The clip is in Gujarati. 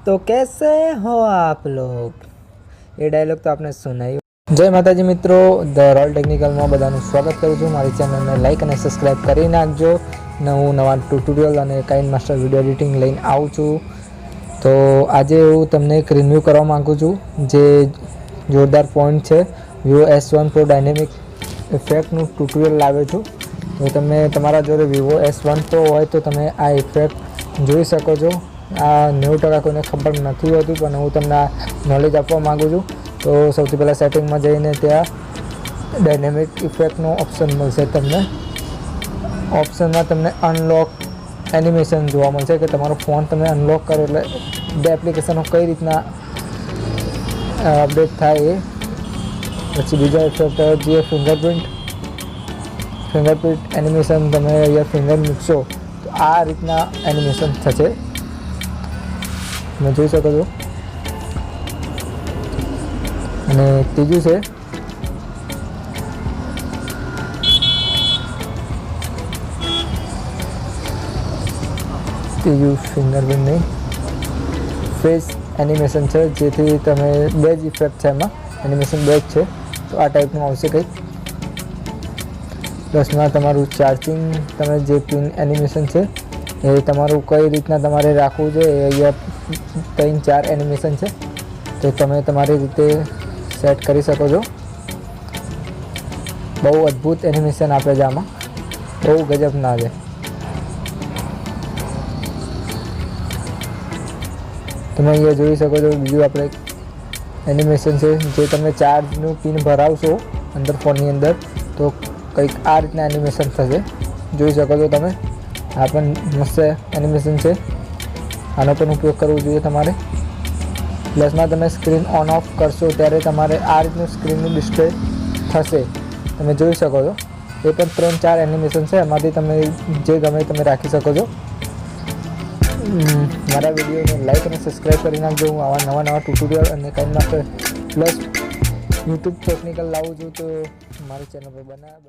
तो कैसे हो आप लोग? ये डायलॉग तो आपने सुना ही। जय माताजी मित्रों, द रोल टेक्निकल में बधाનું સ્વાગત કરું છું। મારી ચેનલને લાઇક અને સબસ્ક્રાઈબ કરી નાખજો। નવા ટ્યુટોરિયલ અને કાઇન માસ્ટર વિડીયો એડિટિંગ લઈને આવું છું। તો આજે હું તમને એક રિવ્યૂ કરવા માગું છું જે જોરદાર પોઈન્ટ છે। Vivo S1 Pro ડાયનેમિક ઇફેક્ટનું ટ્યુટોરિયલ લાવ્યો છું। તો તમે તમારા જોડે Vivo S1 Pro હોય તો તમે આ ઇફેક્ટ જોઈ શકો છો। આ 90% કોઈને ખબર નથી હોતી, પણ હું તમને આ નોલેજ આપવા માગું છું। તો સૌથી પહેલાં સેટિંગમાં જઈને ત્યાં ડાયનેમિક ઇફેક્ટનો ઓપ્શન મળશે। તમને ઓપ્શનમાં તમને અનલોક એનિમેશન જોવા મળશે કે તમારો ફોન તમે અનલોક કરો એટલે બે એપ્લિકેશનો કઈ રીતના અપડેટ થાય એ। પછી બીજા ઇફેક્ટ જે ફિંગરપ્રિન્ટ એનિમેશન, તમે અહીંયા ફિંગર મૂકશો તો આ રીતના એનિમેશન થશે, તમે જોઈ શકો છો। અને ત્રીજું છે ફિંગરપ્રિન્ટ નહીં, ફેસ એનિમેશન છે, જેથી તમે બે જ ઇફેક્ટ છે, એમાં એનિમેશન બે જ છે। તો આ ટાઈપનું આવશે કંઈક। પ્લસમાં તમારું ચાર્જિંગ, તમે જે પિન એનિમેશન છે એ તમારું કઈ રીતના તમારે રાખવું છે, એ અહીંયા 3-4 એનિમેશન છે, તો તમે તમારી રીતે સેટ કરી શકો છો। બહુ અદ્ભુત એનિમેશન આપે છે આમાં, બહુ ગજબના છે। તમે અહીંયા જોઈ શકો છો। બીજું આપણે એનિમેશન છે જે તમે ચાર્જનું પિન ભરાવશો અંદર ફોનની અંદર તો કંઈક આ રીતના એનિમેશન થશે, જોઈ શકો છો તમે। આ પણ મસ્ત એનિમેશન છે, આનો પણ ઉપયોગ કરવો જોઈએ તમારે। પ્લસમાં તમે સ્ક્રીન ઓન ઓફ કરશો ત્યારે તમારે આ રીતનું સ્ક્રીનનું ડિસ્પ્લે થશે, તમે જોઈ શકો છો। એ પણ 3-4 એનિમેશન છે, એમાંથી તમે જે ગમે તમે રાખી શકો છો। મારા વિડીયોને લાઇક અને સબસ્ક્રાઈબ કરી નાખજો। હું આવા નવા ટ્યુટોરિયલ અને Kine master plus YouTube technical લાવું છું, તો મારી ચેનલ પર બન્યા